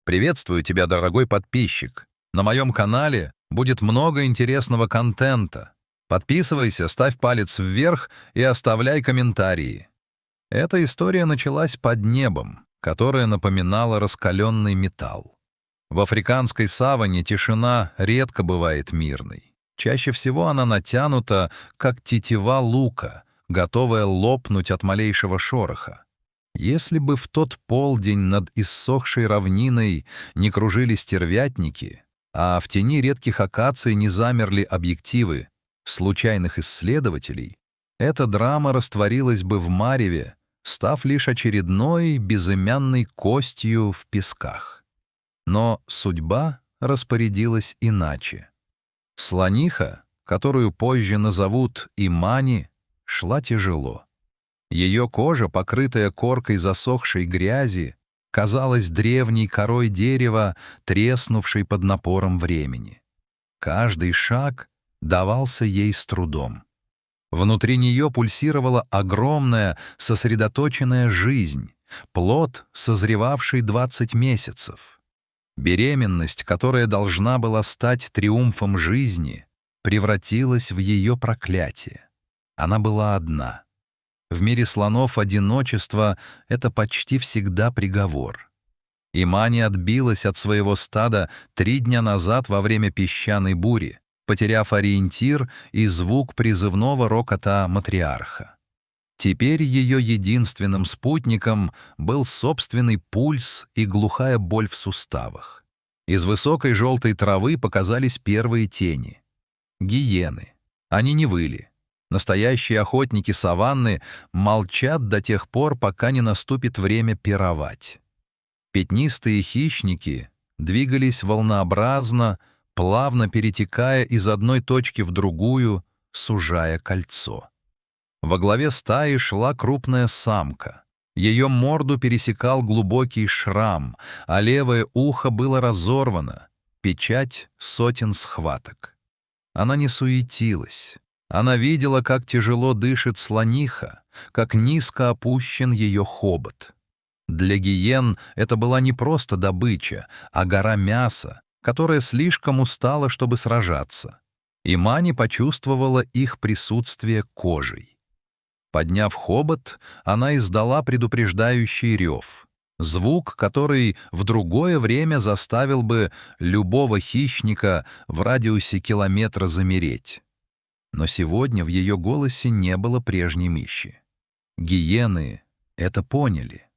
Приветствую тебя, дорогой подписчик. На моем канале будет много интересного контента. Подписывайся, ставь палец вверх и оставляй комментарии. Эта история началась под небом, которое напоминало раскаленный металл. В африканской саванне тишина редко бывает мирной. Чаще всего она натянута, как тетива лука, готовая лопнуть от малейшего шороха. Если бы в тот полдень над иссохшей равниной не кружили стервятники, а в тени редких акаций не замерли объективы случайных исследователей, эта драма растворилась бы в мареве, став лишь очередной безымянной костью в песках. Но судьба распорядилась иначе. Слониха, которую позже назовут Имани, шла тяжело. Ее кожа, покрытая коркой засохшей грязи, казалась древней корой дерева, треснувшей под напором времени. Каждый шаг давался ей с трудом. Внутри нее пульсировала огромная, сосредоточенная жизнь, плод, созревавший 20 месяцев. Беременность, которая должна была стать триумфом жизни, превратилась в ее проклятие. Она была одна. В мире слонов одиночество — это почти всегда приговор. Имани отбилась от своего стада 3 дня назад во время песчаной бури, потеряв ориентир и звук призывного рокота матриарха. Теперь ее единственным спутником был собственный пульс и глухая боль в суставах. Из высокой желтой травы показались первые тени. Гиены. Они не выли. Настоящие охотники саванны молчат до тех пор, пока не наступит время пировать. Пятнистые хищники двигались волнообразно, плавно перетекая из одной точки в другую, сужая кольцо. Во главе стаи шла крупная самка. Ее морду пересекал глубокий шрам, а левое ухо было разорвано, печать сотен схваток. Она не суетилась. Она видела, как тяжело дышит слониха, как низко опущен ее хобот. Для гиен это была не просто добыча, а гора мяса, которая слишком устала, чтобы сражаться. Имани почувствовала их присутствие кожей. Подняв хобот, она издала предупреждающий рев. Звук, который в другое время заставил бы любого хищника в радиусе километра замереть. Но сегодня в ее голосе не было прежней мощи. Гиены это поняли.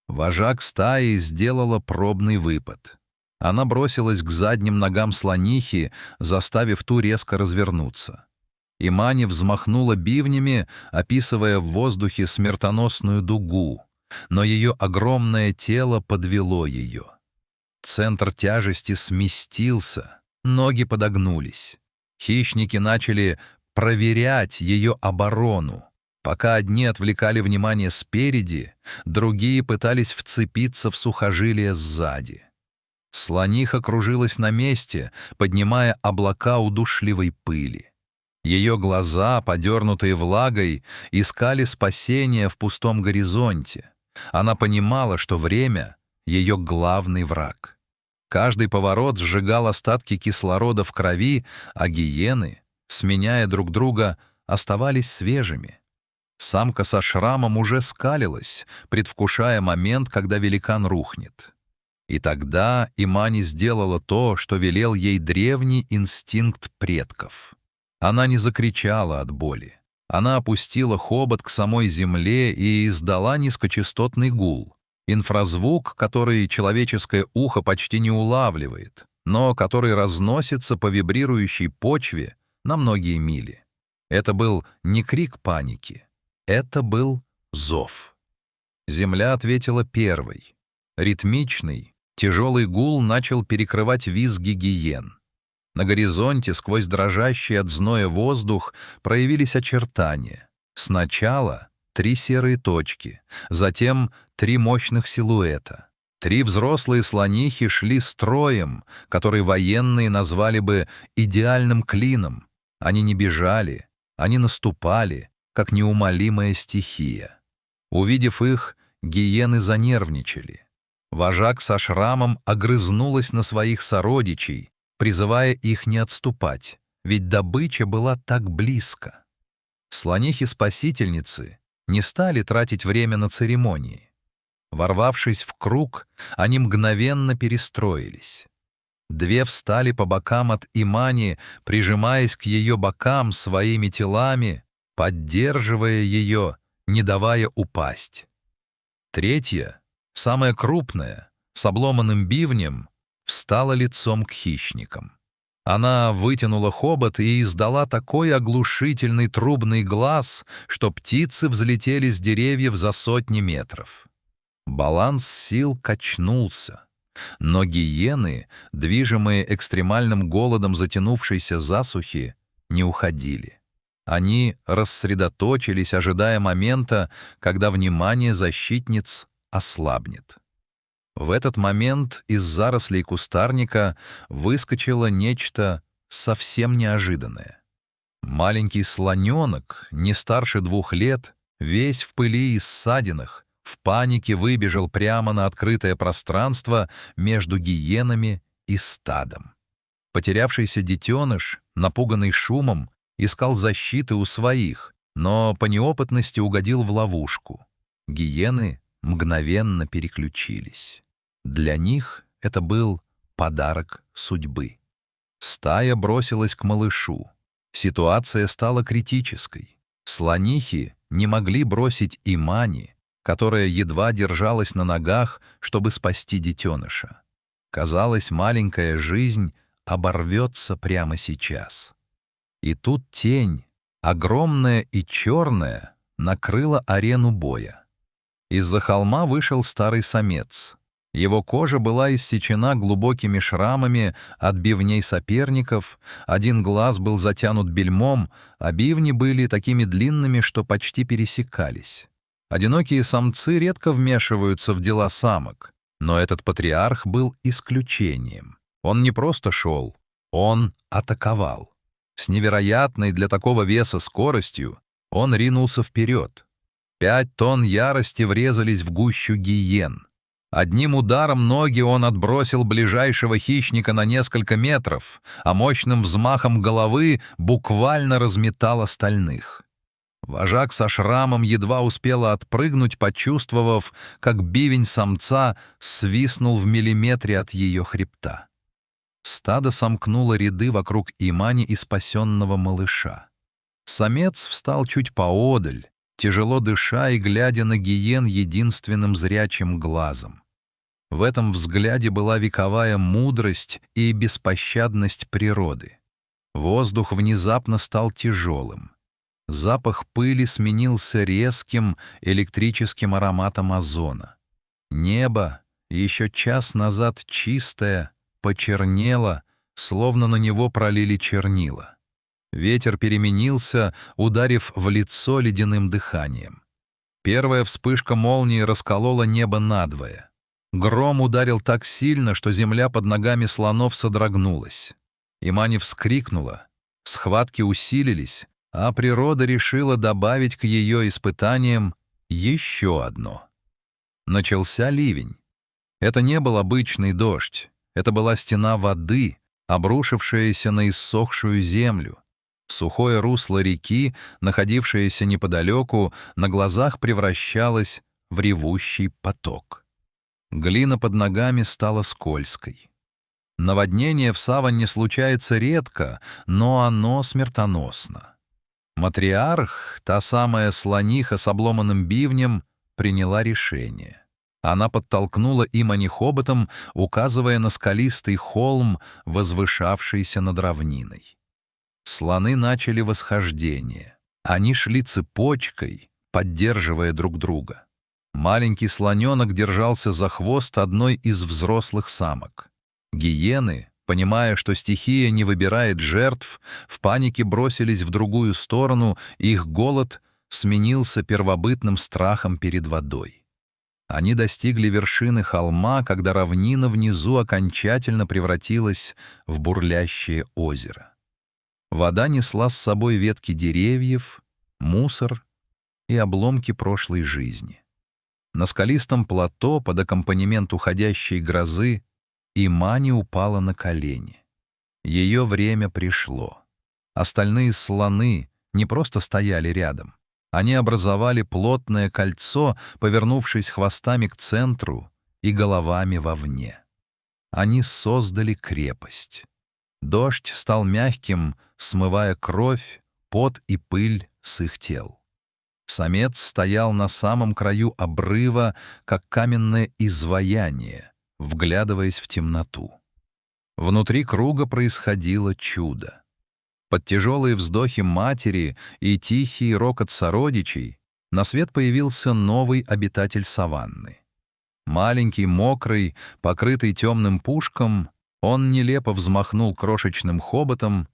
Вожак стаи сделала пробный выпад. Она бросилась к задним ногам слонихи, заставив ту резко развернуться. Имани взмахнула бивнями, описывая в воздухе смертоносную дугу, но ее огромное тело подвело ее. Центр тяжести сместился, ноги подогнулись. Хищники начали проверять ее оборону. Пока одни отвлекали внимание спереди, другие пытались вцепиться в сухожилие сзади. Слониха кружилась на месте, поднимая облака удушливой пыли. Ее глаза, подернутые влагой, искали спасения в пустом горизонте. Она понимала, что время — ее главный враг. Каждый поворот сжигал остатки кислорода в крови, а гиены, сменяя друг друга, оставались свежими. Самка со шрамом уже скалилась, предвкушая момент, когда великан рухнет. И тогда Имани сделала то, что велел ей древний инстинкт предков. Она не закричала от боли. Она опустила хобот к самой земле и издала низкочастотный гул. Инфразвук, который человеческое ухо почти не улавливает, но который разносится по вибрирующей почве на многие мили. Это был не крик паники. Это был зов. Земля ответила первой. Ритмичный, тяжелый гул начал перекрывать визги гиен. На горизонте, сквозь дрожащий от зноя воздух, проявились очертания. Сначала 3 серые точки, затем 3 мощных силуэта. 3 взрослые слонихи шли строем, который военные назвали бы идеальным клином. Они не бежали, они наступали, как неумолимая стихия. Увидев их, гиены занервничали. Вожак со шрамом огрызнулась на своих сородичей, призывая их не отступать, ведь добыча была так близко. Слонихи-спасительницы не стали тратить время на церемонии. Ворвавшись в круг, они мгновенно перестроились. Две встали по бокам от Имани, прижимаясь к ее бокам своими телами, поддерживая ее, не давая упасть. Третья, самая крупная, с обломанным бивнем, встала лицом к хищникам. Она вытянула хобот и издала такой оглушительный трубный глаз, что птицы взлетели с деревьев за сотни метров. Баланс сил качнулся, но гиены, движимые экстремальным голодом затянувшейся засухи, не уходили. Они рассредоточились, ожидая момента, когда внимание защитниц ослабнет. В этот момент из зарослей кустарника выскочило нечто совсем неожиданное. Маленький слоненок, не старше 2 лет, весь в пыли и ссадинах, в панике выбежал прямо на открытое пространство между гиенами и стадом. Потерявшийся детеныш, напуганный шумом, искал защиты у своих, но по неопытности угодил в ловушку. Гиены мгновенно переключились. Для них это был подарок судьбы. Стая бросилась к малышу. Ситуация стала критической. Слонихи не могли бросить Имани, которая едва держалась на ногах, чтобы спасти детеныша. Казалось, маленькая жизнь оборвется прямо сейчас. И тут тень, огромная и черная, накрыла арену боя. Из-за холма вышел старый самец. Его кожа была иссечена глубокими шрамами от бивней соперников, один глаз был затянут бельмом, а бивни были такими длинными, что почти пересекались. Одинокие самцы редко вмешиваются в дела самок, но этот патриарх был исключением. Он не просто шел, он атаковал. С невероятной для такого веса скоростью он ринулся вперед. 5 тонн ярости врезались в гущу гиен. Одним ударом ноги он отбросил ближайшего хищника на несколько метров, а мощным взмахом головы буквально разметал остальных. Вожак со шрамом едва успела отпрыгнуть, почувствовав, как бивень самца свистнул в миллиметре от ее хребта. Стадо сомкнуло ряды вокруг Имани и спасенного малыша. Самец встал чуть поодаль, тяжело дыша и глядя на гиен единственным зрячим глазом. В этом взгляде была вековая мудрость и беспощадность природы. Воздух внезапно стал тяжелым. Запах пыли сменился резким электрическим ароматом озона. Небо, еще час назад чистое, почернело, словно на него пролили чернила. Ветер переменился, ударив в лицо ледяным дыханием. Первая вспышка молнии расколола небо надвое. Гром ударил так сильно, что земля под ногами слонов содрогнулась. Имани вскрикнула. Схватки усилились, а природа решила добавить к ее испытаниям еще одно. Начался ливень. Это не был обычный дождь, это была стена воды, обрушившаяся на иссохшую землю. Сухое русло реки, находившееся неподалеку, на глазах превращалось в ревущий поток. Глина под ногами стала скользкой. Наводнение в саванне случается редко, но оно смертоносно. Матриарх, та самая слониха с обломанным бивнем, приняла решение. Она подтолкнула Имани хоботом, указывая на скалистый холм, возвышавшийся над равниной. Слоны начали восхождение. Они шли цепочкой, поддерживая друг друга. Маленький слоненок держался за хвост одной из взрослых самок. Гиены, понимая, что стихия не выбирает жертв, в панике бросились в другую сторону, и их голод сменился первобытным страхом перед водой. Они достигли вершины холма, когда равнина внизу окончательно превратилась в бурлящее озеро. Вода несла с собой ветки деревьев, мусор и обломки прошлой жизни. На скалистом плато под аккомпанемент уходящей грозы Имани упала на колени. Ее время пришло. Остальные слоны не просто стояли рядом. Они образовали плотное кольцо, повернувшись хвостами к центру и головами вовне. Они создали крепость. Дождь стал мягким, смывая кровь, пот и пыль с их тел. Самец стоял на самом краю обрыва, как каменное изваяние, вглядываясь в темноту. Внутри круга происходило чудо. Под тяжелые вздохи матери и тихий рокот сородичей на свет появился новый обитатель саванны. Маленький, мокрый, покрытый темным пушком, он нелепо взмахнул крошечным хоботом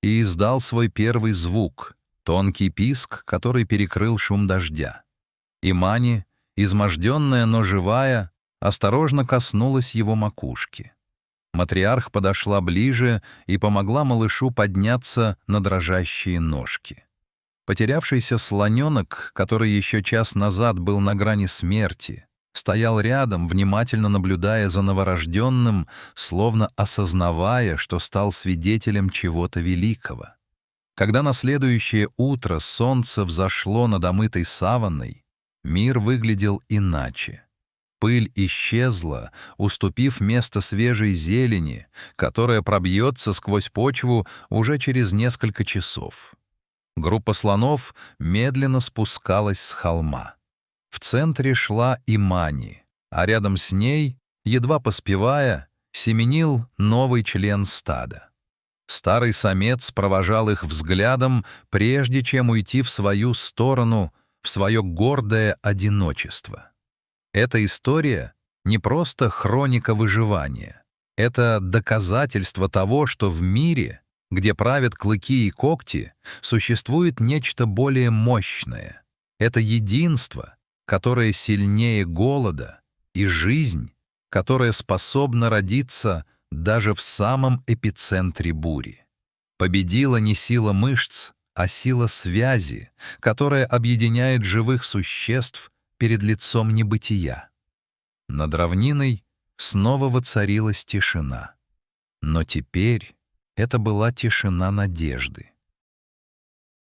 и издал свой первый звук — тонкий писк, который перекрыл шум дождя. Имани, изможденная, но живая, осторожно коснулась его макушки. Матриарх подошла ближе и помогла малышу подняться на дрожащие ножки. Потерявшийся слоненок, который еще час назад был на грани смерти, стоял рядом, внимательно наблюдая за новорожденным, словно осознавая, что стал свидетелем чего-то великого. Когда на следующее утро солнце взошло над омытой саванной, мир выглядел иначе. Пыль исчезла, уступив место свежей зелени, которая пробьется сквозь почву уже через несколько часов. Группа слонов медленно спускалась с холма. В центре шла Имани, а рядом с ней, едва поспевая, семенил новый член стада. Старый самец провожал их взглядом, прежде чем уйти в свою сторону, в свое гордое одиночество. Эта история не просто хроника выживания. Это доказательство того, что в мире, где правят клыки и когти, существует нечто более мощное. Это единство, которое сильнее голода, и жизнь, которая способна родиться даже в самом эпицентре бури. Победила не сила мышц, а сила связи, которая объединяет живых существ перед лицом небытия. Над равниной снова воцарилась тишина. Но теперь это была тишина надежды.